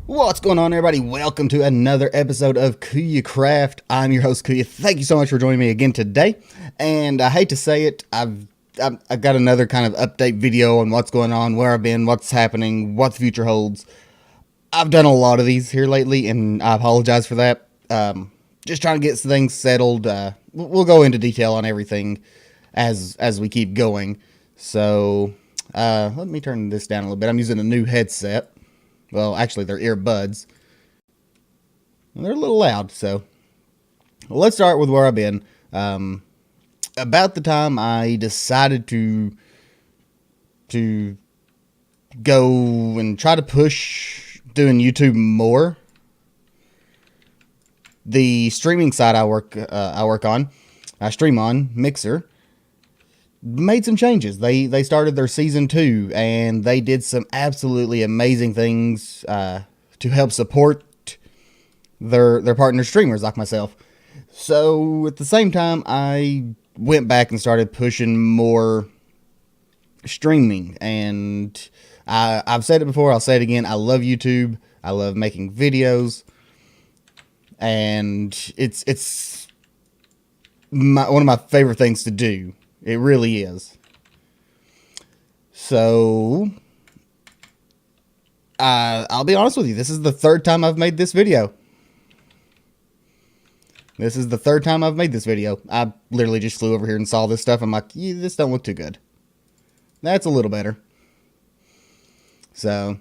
What's going on, everybody? Welcome to another episode of KuyaCraft. I'm your host, Kuya. Thank you so much for joining me again today. And I hate to say it, I've got another kind of update video on what's going on, where I've been, what's happening, what the future holds. I've done a lot of these here lately, and I apologize for that. Just trying to get things settled. We'll go into detail on everything as we keep going. So let me turn this down a little bit. I'm using a new headset. Well, actually, they're earbuds. And they're a little loud, so let's start with where I've been. About the time I decided to go and try to push doing YouTube more, the streaming site I stream on, Mixer, made some changes. They started their season 2, and they did some absolutely amazing things to help support their partner streamers like myself. So at the same time, I went back and started pushing more streaming. And I've said it before, I'll say it again. I love YouTube. I love making videos, and it's one of my favorite things to do. It really is. So, I'll be honest with you. This is the third time I've made this video. I literally just flew over here and saw this stuff. I'm like, yeah, this don't look too good. That's a little better. So,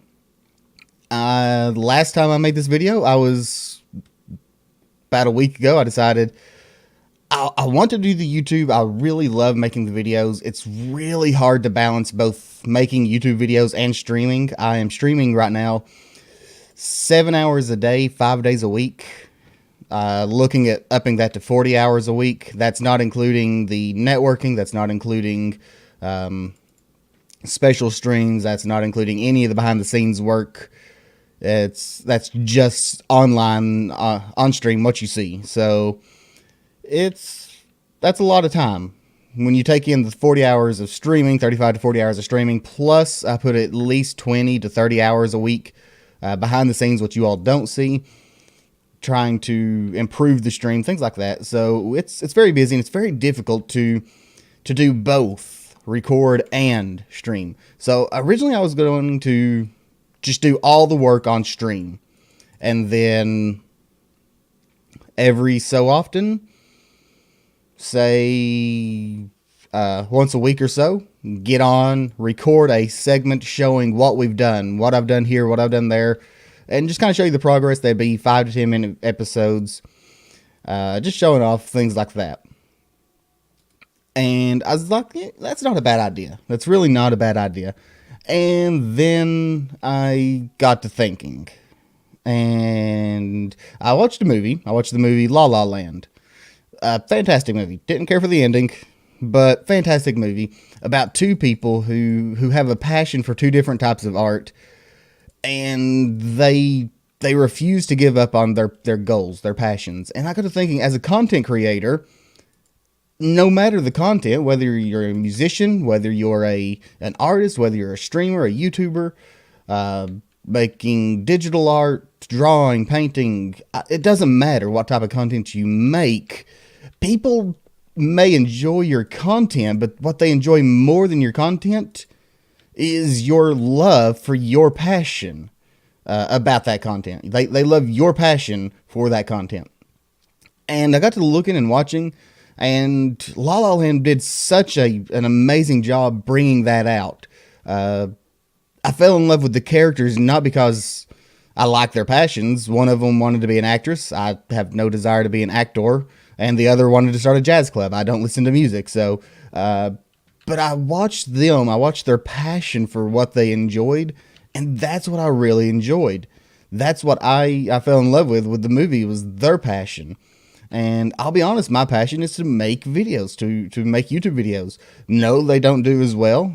last time I made this video, I was about a week ago. I decided I want to do the YouTube. I really love making the videos. It's really hard to balance both making YouTube videos and streaming. I am streaming right now 7 hours a day, 5 days a week. Looking at upping that to 40 hours a week. That's not including the networking. That's not including special streams. That's not including any of the behind the scenes work. That's just online on stream what you see. So that's a lot of time. When you take in the 40 hours of streaming, 35 to 40 hours of streaming, plus I put at least 20 to 30 hours a week behind the scenes, what you all don't see, trying to improve the stream, things like that. So it's very busy, and it's very difficult to do both, record and stream. So originally I was going to just do all the work on stream, and then every so often, say once a week or so, get on, record a segment showing what we've done, what I've done here, what I've done there, and just kind of show you the progress. They'd be 5 to 10 minute episodes, just showing off things like that. And I was like, yeah, that's not a bad idea. That's really not a bad idea. And then I got to thinking, and I watched a movie. I watched the movie La La Land. Fantastic movie. Didn't care for the ending, but fantastic movie about two people who have a passion for two different types of art, and they refuse to give up on their goals, their passions. And I got to thinking, as a content creator, no matter the content, whether you're a musician, whether you're an artist, whether you're a streamer, a YouTuber, making digital art, drawing, painting, it doesn't matter what type of content you make. People may enjoy your content, but what they enjoy more than your content is your love for your passion about that content. They love your passion for that content. And I got to looking and watching, and La La Land did such an amazing job bringing that out. I fell in love with the characters, not because I like their passions. One of them wanted to be an actress. I have no desire to be an actor. And the other wanted to start a jazz club. I don't listen to music. So, but I watched them. I watched their passion for what they enjoyed. And that's what I really enjoyed. That's what I fell in love with the movie, was their passion. And I'll be honest, my passion is to make videos, to make YouTube videos. No, they don't do as well.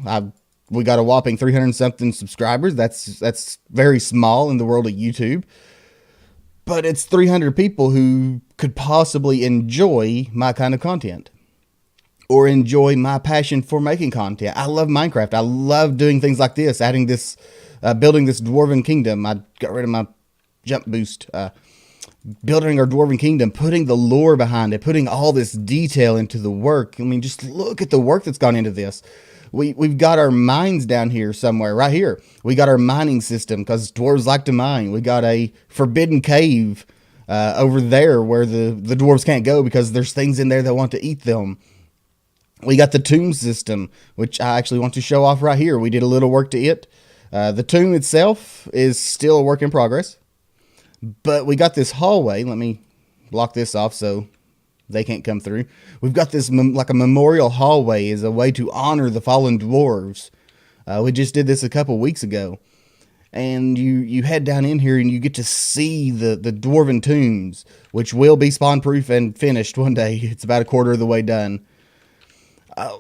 We got a whopping 300 something subscribers. That's very small in the world of YouTube. But it's 300 people who could possibly enjoy my kind of content, or enjoy my passion for making content. I love Minecraft. I love doing things like this, adding this, building this dwarven kingdom. I got rid of my jump boost, building our dwarven kingdom, putting the lore behind it, putting all this detail into the work. I mean, just look at the work that's gone into this. We've got our mines down here somewhere, right here. We got our mining system because dwarves like to mine. We got a forbidden cave over there where the dwarves can't go because there's things in there that want to eat them. We got the tomb system, which I actually want to show off right here. We did a little work to it. The tomb itself is still a work in progress. But we got this hallway. Let me block this off so they can't come through. We've got this like a memorial hallway as a way to honor the fallen dwarves. We just did this a couple weeks ago. And you head down in here and you get to see the dwarven tombs, which will be spawn proof and finished one day. It's about a quarter of the way done.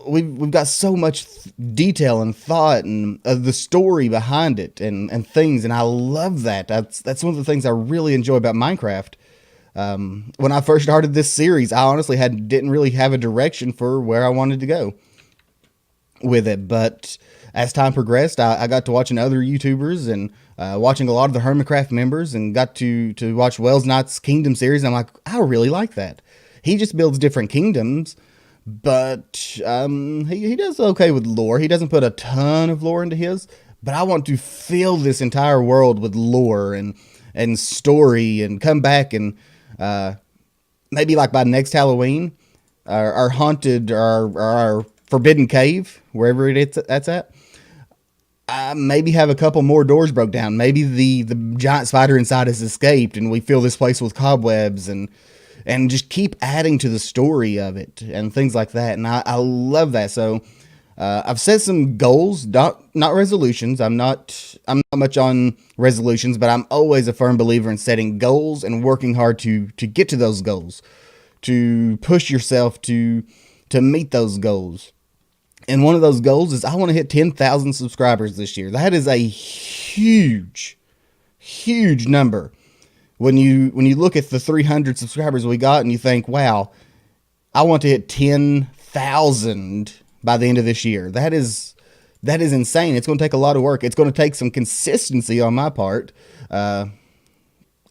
We've got so much detail and thought and the story behind it and things, and I love that. That's one of the things I really enjoy about Minecraft. When I first started this series, I honestly didn't really have a direction for where I wanted to go with it, but as time progressed, I got to watching other YouTubers and watching a lot of the Hermitcraft members, and got to watch Wells Knight's Kingdom series. And I'm like, I really like that. He just builds different kingdoms, but he does okay with lore. He doesn't put a ton of lore into his, but I want to fill this entire world with lore and story, and come back and maybe like by next Halloween, our haunted, our forbidden cave, wherever that's at. Maybe have a couple more doors broke down. Maybe the giant spider inside has escaped, and we fill this place with cobwebs, and just keep adding to the story of it and things like that. And I love that. So I've set some goals, not resolutions. I'm not much on resolutions, but I'm always a firm believer in setting goals and working hard to get to those goals, to push yourself to meet those goals. And one of those goals is I want to hit 10,000 subscribers this year. That is a huge, huge number. When you look at the 300 subscribers we got and you think, wow, I want to hit 10,000 by the end of this year. That is insane. It's going to take a lot of work. It's going to take some consistency on my part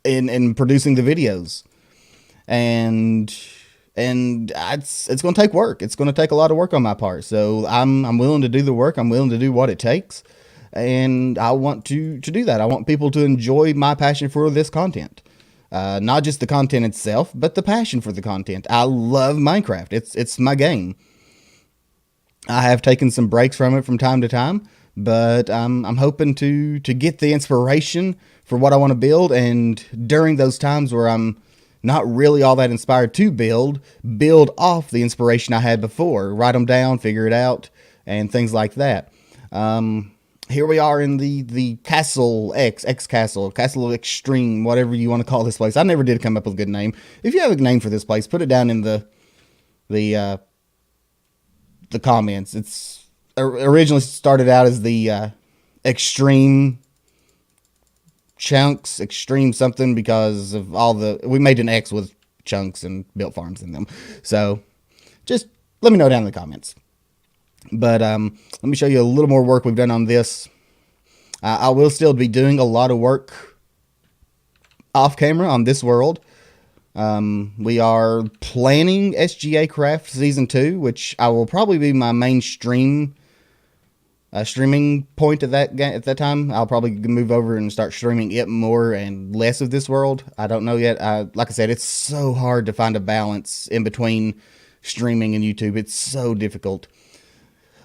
in producing the videos. And it's going to take work. It's going to take a lot of work on my part. So I'm willing to do the work. I'm willing to do what it takes. And I want to do that. I want people to enjoy my passion for this content. Not just the content itself, but the passion for the content. I love Minecraft. It's my game. I have taken some breaks from it from time to time, but I'm hoping to get the inspiration for what I want to build. And during those times where I'm not really all that inspired to build off the inspiration I had before, write them down, figure it out, and things like that. Here we are in the Castle X Castle Extreme, whatever you want to call this place. I never did come up with a good name. If you have a name for this place, put it down in the comments. It's originally started out as the Extreme Chunks, Extreme something, because of we made an X with chunks and built farms in them. So just let me know down in the comments. But let me show you a little more work we've done on this. I will still be doing a lot of work off camera on this world. We are planning SGA Season 2, which I will probably be my main streaming point at that time. I'll probably move over and start streaming it more and less of this world. I don't know yet. Like I said, it's so hard to find a balance in between streaming and YouTube. It's so difficult.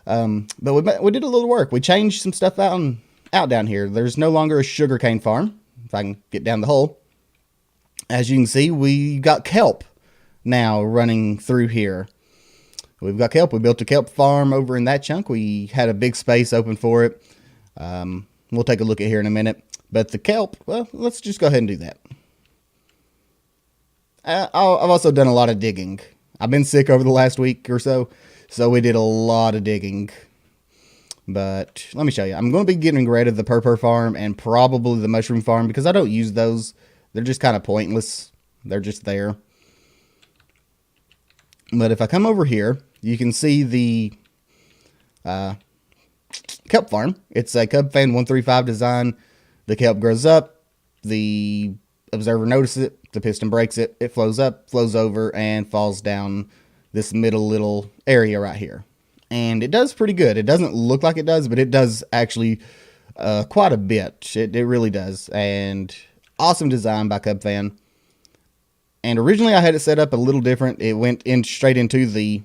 But we did a little work. We changed some stuff out down here. There's no longer a sugarcane farm. If I can get down the hole. As you can see, we got kelp now running through here. We've got kelp. We built a kelp farm over in that chunk. We had a big space open for it. We'll take a look at here in a minute. But the kelp, well, let's just go ahead and do that. I've also done a lot of digging. I've been sick over the last week or so, so we did a lot of digging. But let me show you. I'm going to be getting rid of the purpur farm and probably the mushroom farm because I don't use those. They're just kind of pointless. They're just there. But if I come over here, you can see the kelp farm. It's a Cub Fan 135 design. The kelp grows up. The observer notices it, the piston breaks it, it flows up, flows over, and falls down this middle little area right here. And it does pretty good. It doesn't look like it does, but it does actually quite a bit. It really does. And awesome design by CubFan. And originally I had it set up a little different. It went in straight into the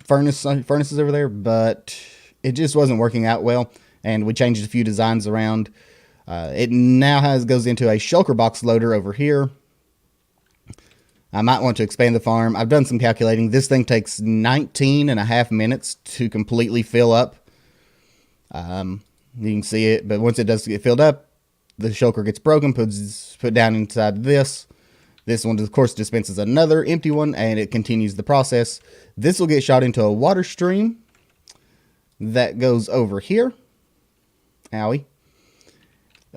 furnaces over there, but it just wasn't working out well. And we changed a few designs around. It now goes into a shulker box loader over here. I might want to expand the farm. I've done some calculating. This thing takes 19.5 minutes to completely fill up. You can see it, but once it does get filled up, the shulker gets broken, put down inside this. This one, of course, dispenses another empty one, and it continues the process. This will get shot into a water stream that goes over here. Owie.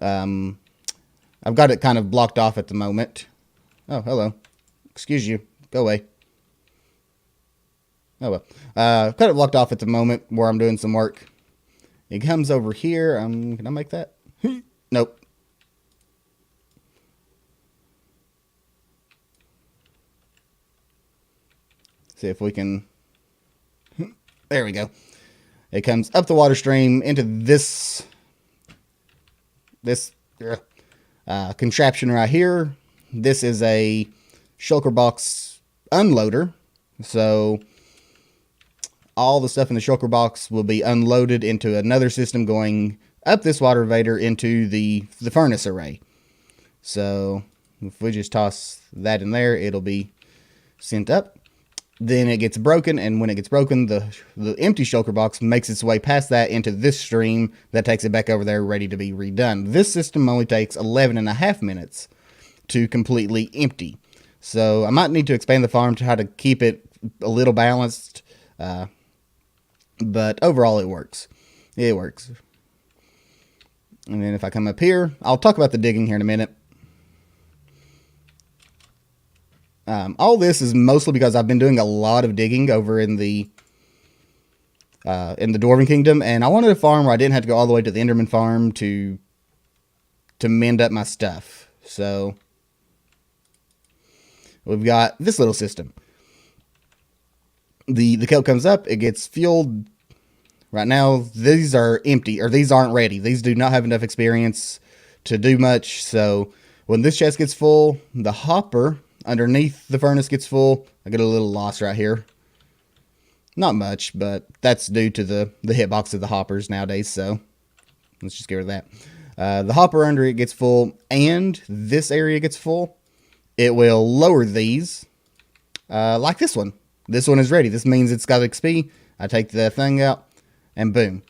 I've got it kind of blocked off at the moment. Oh, hello. Excuse you. Go away. Oh, well. I've got it blocked off at the moment where I'm doing some work. It comes over here. Can I make that? Nope. See if we can. There we go. It comes up the water stream into this contraption right here. This is a shulker box unloader. So all the stuff in the shulker box will be unloaded into another system going up this water vader into the furnace array. So if we just toss that in there, it'll be sent up. Then it gets broken, and when it gets broken, the empty shulker box makes its way past that into this stream that takes it back over there ready to be redone. This system only takes 11.5 minutes to completely empty. So I might need to expand the farm to try to keep it a little balanced. But overall it works. It works. And then if I come up here, I'll talk about the digging here in a minute. All this is mostly because I've been doing a lot of digging over in the Dwarven Kingdom, and I wanted a farm where I didn't have to go all the way to the Enderman farm to mend up my stuff. So we've got this little system. The kelp comes up, it gets fueled. Right now, these are empty, or these aren't ready. These do not have enough experience to do much. So when this chest gets full, the hopper underneath the furnace gets full. I get a little loss right here. Not much, but that's due to the hitbox of the hoppers nowadays. So let's just get rid of that. The hopper under it gets full, and this area gets full. It will lower these like this one. This one is ready. This means it's got XP. I take the thing out, and boom.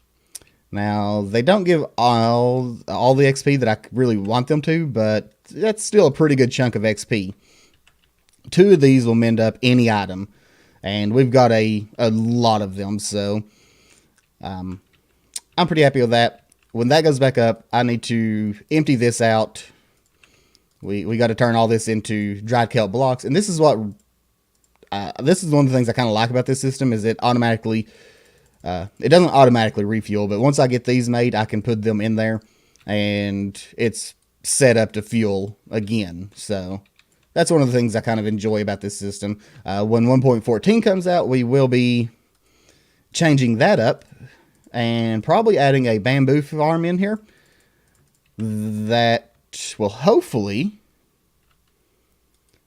Now, they don't give all the XP that I really want them to, but that's still a pretty good chunk of XP. 2 of these will mend up any item, and we've got a lot of them, so I'm pretty happy with that. When that goes back up, I need to empty this out. We got to turn all this into dried kelp blocks, and this is what this is one of the things I kind of like about this system, is it automatically, it doesn't automatically refuel, but once I get these made, I can put them in there, and it's set up to fuel again. So that's one of the things I kind of enjoy about this system. When 1.14 comes out, we will be changing that up, and probably adding a bamboo farm in here that will hopefully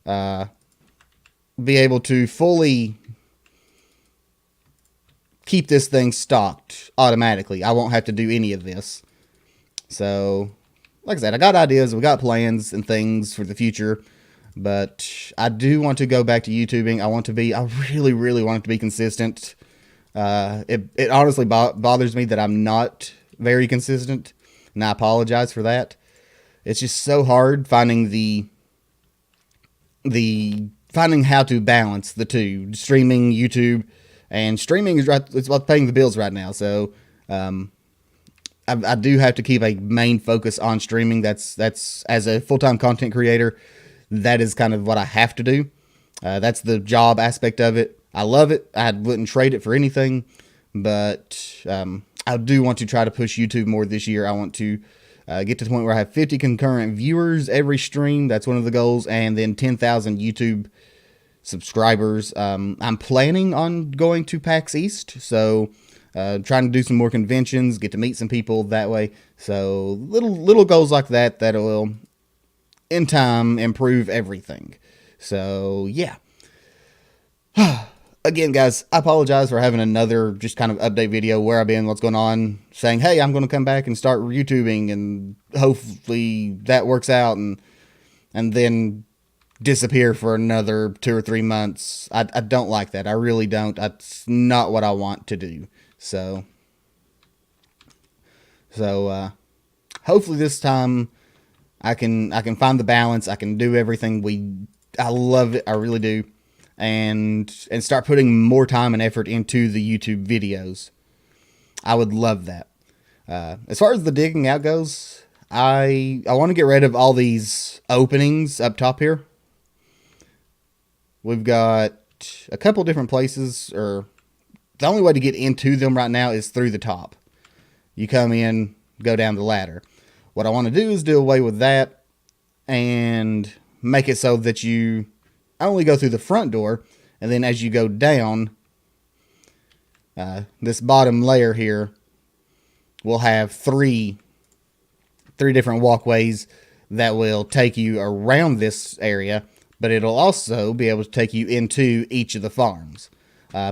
be able to fully keep this thing stocked automatically. I won't have to do any of this. So, like I said, I got ideas, we got plans and things for the future, but I do want to go back to YouTubing. I really, really want it to be consistent. It honestly bothers me that I'm not very consistent, and I apologize for that. It's just so hard finding finding how to balance the two, streaming, YouTube, and streaming is it's about paying the bills right now. So I do have to keep a main focus on streaming. That's as a full-time content creator, that is kind of what I have to do. That's the job aspect of it. I love it. I wouldn't trade it for anything, but I do want to try to push YouTube more this year. I want to Get to the point where I have 50 concurrent viewers every stream. That's one of the goals. And then 10,000 YouTube subscribers. I'm planning on going to PAX East, so trying to do some more conventions, get to meet some people that way. So little goals like that will, in time, improve everything. So yeah. Again, guys, I apologize for having another just kind of update video, where I've been, what's going on, saying, hey, I'm going to come back and start YouTubing, and hopefully that works out, and then disappear for another 2 or 3 months. I don't like that. I really don't. That's not what I want to do. So hopefully this time I can find the balance. I can do everything I love it. I really do. And start putting more time and effort into the YouTube videos. I would love that. As far as the digging out goes, I want to get rid of all these openings up top here. We've got a couple different places, or the only way to get into them right now is through the top. You come in, go down the ladder. What I want to do is do away with that and make it so that you only go through the front door, and then as you go down, this bottom layer here will have three different walkways that will take you around this area, but it'll also be able to take you into each of the farms.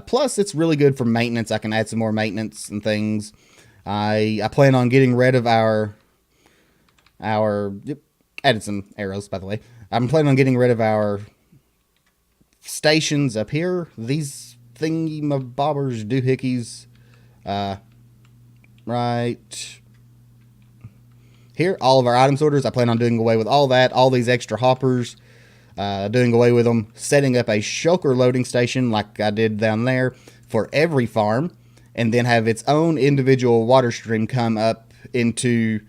Plus, it's really good for maintenance. I can add some more maintenance and things. I plan on getting rid of added some arrows, by the way. I'm planning on getting rid of our stations up here. These thingy-mabobbers, doohickeys, right here. All of our item sorters, I plan on doing away with all that. All these extra hoppers, doing away with them. Setting up a shulker loading station like I did down there for every farm, and then have its own individual water stream come up into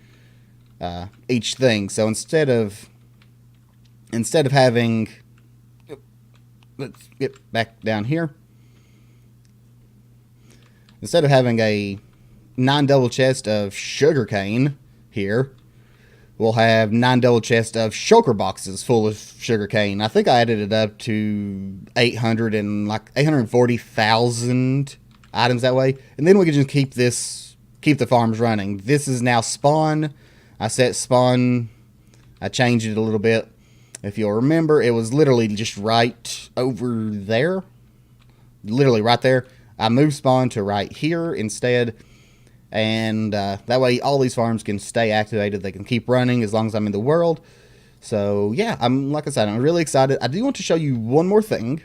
each thing. So instead of having, let's get back down here. Instead of having a 9 double chest of sugarcane here, we'll have 9 double chests of shulker boxes full of sugarcane. I think I added it up to 840,000 items that way. And then we can just keep the farms running. This is now spawn. I set spawn. I changed it a little bit. If you'll remember, it was literally just right over there. Literally right there. I moved spawn to right here instead. And that way all these farms can stay activated. They can keep running as long as I'm in the world. So yeah, like I said, I'm really excited. I do want to show you one more thing,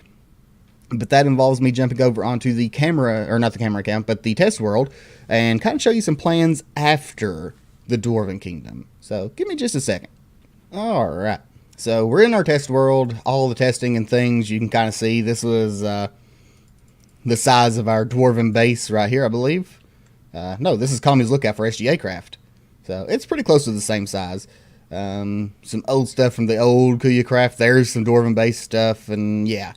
but that involves me jumping over onto the camera, or not the camera account, but the test world, and kind of show you some plans after the Dwarven Kingdom. So give me just a second. Alright, so we're in our test world. All the testing and things you can kind of see. This was the size of our Dwarven base right here, I believe. No, this is Kami's Lookout for KuyaCraft. So it's pretty close to the same size. Some old stuff from the old KuyaCraft. There's some Dwarven base stuff, and yeah.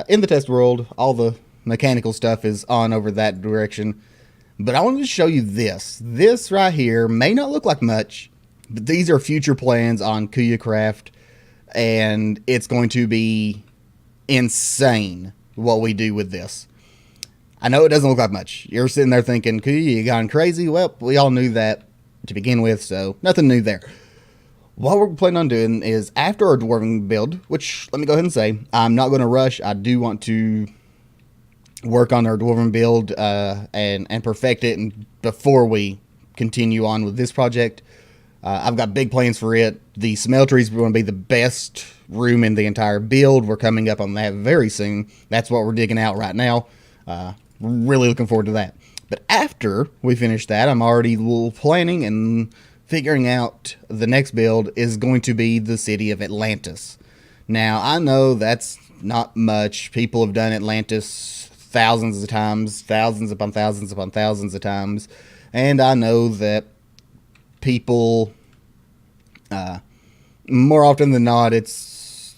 In the test world, all the mechanical stuff is on over that direction. But I wanted to show you this. This right here may not look like much, but these are future plans on KuyaCraft, and it's going to be insane what we do with this. I know it doesn't look like much. You're sitting there thinking, Kuya, you gone crazy? Well, we all knew that to begin with, so nothing new there. What we're planning on doing is, after our dwarven build, which, let me go ahead and say, I'm not going to rush. I do want to work on our dwarven build and perfect it before we continue on with this project. I've got big plans for it. The smeltery is going to be the best room in the entire build. We're coming up on that very soon. That's what we're digging out right now. Really looking forward to that. But after we finish that, I'm already planning and figuring out the next build is going to be the city of Atlantis. Now, I know that's not much. People have done Atlantis thousands of times, thousands upon thousands upon thousands of times. And I know that people, more often than not, it's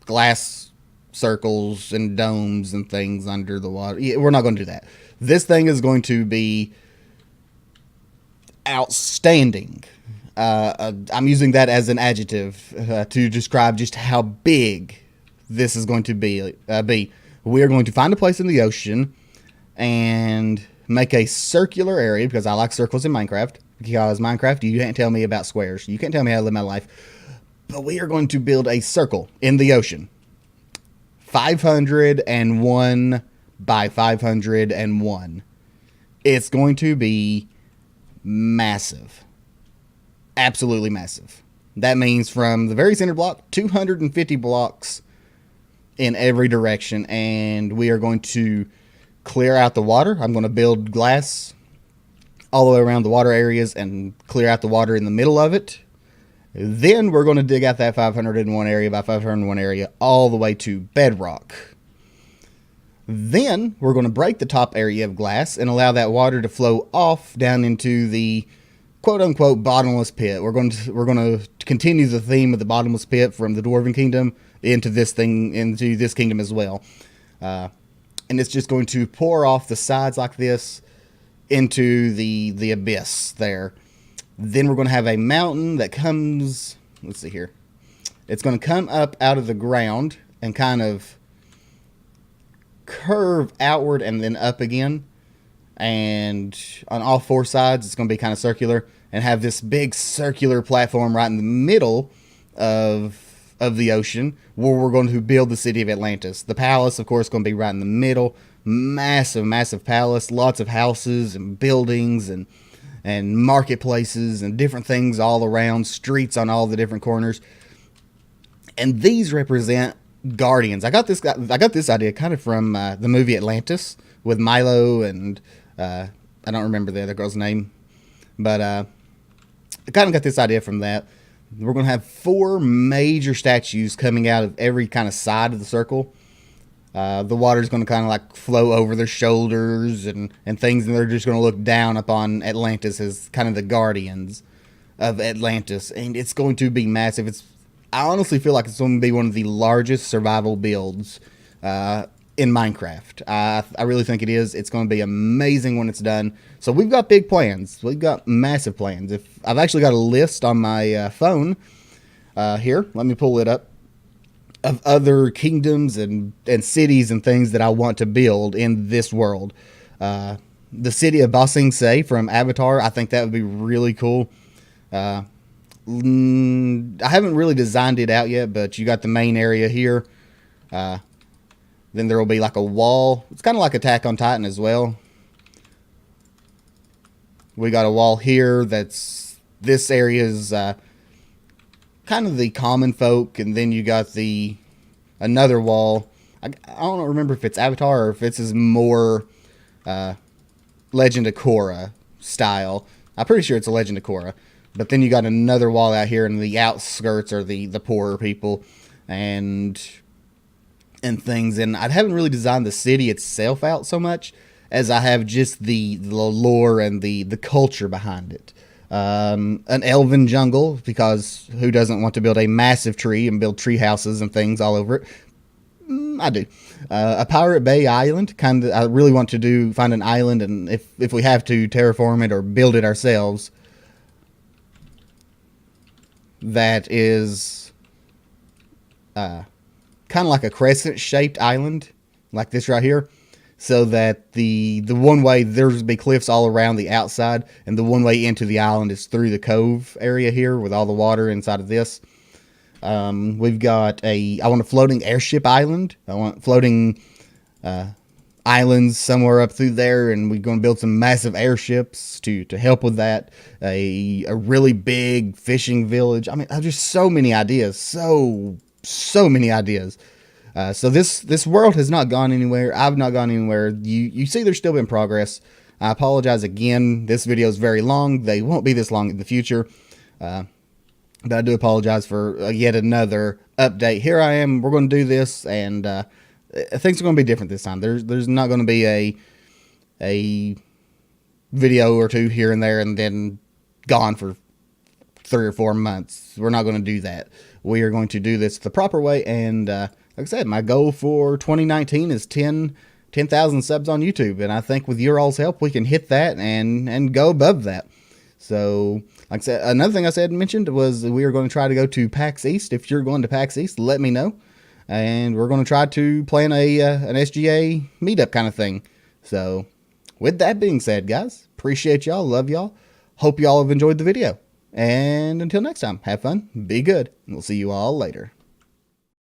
glass circles and domes and things under the water. We're not going to do that. This thing is going to be outstanding. I'm using that as an adjective to describe just how big this is going to be. We are going to find a place in the ocean and make a circular area, because I like circles in Minecraft. Because Minecraft, you can't tell me about squares. You can't tell me how to live my life. But we are going to build a circle in the ocean. 501 by 501. It's going to be massive. Absolutely massive. That means from the very center block, 250 blocks in every direction. And we are going to clear out the water. I'm going to build glass all the way around the water areas and clear out the water in the middle of it. Then we're going to dig out that 501 area by 501 area all the way to bedrock. Then we're going to break the top area of glass and allow that water to flow off down into the quote-unquote bottomless pit. We're going to continue the theme of the bottomless pit from the Dwarven Kingdom into this kingdom as well. And it's just going to pour off the sides like this into the abyss there. Then we're going to have a mountain that comes, let's see here. It's going to come up out of the ground and kind of curve outward and then up again. And on all four sides, it's going to be kind of circular and have this big circular platform right in the middle of the ocean, where we're going to build the city of Atlantis. The palace, of course, is going to be right in the middle. Massive, massive palace. Lots of houses and buildings and marketplaces and different things all around. Streets on all the different corners. And these represent guardians. I got this idea kind of from the movie Atlantis with Milo and I don't remember the other girl's name, but I kind of got this idea from that. We're going to have 4 major statues coming out of every kind of side of the circle. The water's going to kind of like flow over their shoulders and things, and they're just going to look down upon Atlantis as kind of the guardians of Atlantis. And it's going to be massive. I honestly feel like it's going to be one of the largest survival builds in Minecraft. I really think it is. It's going to be amazing when it's done. So we've got big plans. We've got massive plans. I've actually got a list on my phone here. Let me pull it up, of other kingdoms and cities and things that I want to build in this world. The city of Ba Sing Se from Avatar, I think that would be really cool. I haven't really designed it out yet, but you got the main area here. Then there will be like a wall. It's kind of like Attack on Titan as well. We got a wall here. This area is kind of the common folk, and then you got another wall. I don't remember if it's Avatar or if it's more Legend of Korra style. I'm pretty sure it's a Legend of Korra. But then you got another wall out here, and the outskirts are the poorer people and things. And I haven't really designed the city itself out so much as I have just the lore and the culture behind it. An elven jungle, because who doesn't want to build a massive tree and build tree houses and things all over it? I do. A Pirate Bay island. I really want to find an island, and if we have to, terraform it or build it ourselves. That is kind of like a crescent-shaped island, like this right here, so that the one way, there's be cliffs all around the outside, and the one way into the island is through the cove area here with all the water inside of this. We've got I want a floating airship island. I want floating islands somewhere up through there, and we're going to build some massive airships to help with that. A really big fishing village. I mean, just so many ideas. So many ideas. So this world has not gone anywhere. I've not gone anywhere. You see there's still been progress. I apologize again. This video is very long. They won't be this long in the future. But I do apologize for yet another update. Here I am. We're going to do this, and things are going to be different this time. There's not going to be a video or two here and there and then gone for 3 or 4 months. We're not going to do that. We are going to do this the proper way, and like I said, my goal for 2019 is 10,000 subs on YouTube, and I think with your all's help, we can hit that and go above that. So, like I said, another thing I mentioned was we are going to try to go to PAX East. If you're going to PAX East, let me know. And we're going to try to plan an SGA meetup kind of thing. So, with that being said, guys, appreciate y'all, love y'all. Hope y'all have enjoyed the video. And until next time, have fun, be good, and we'll see you all later.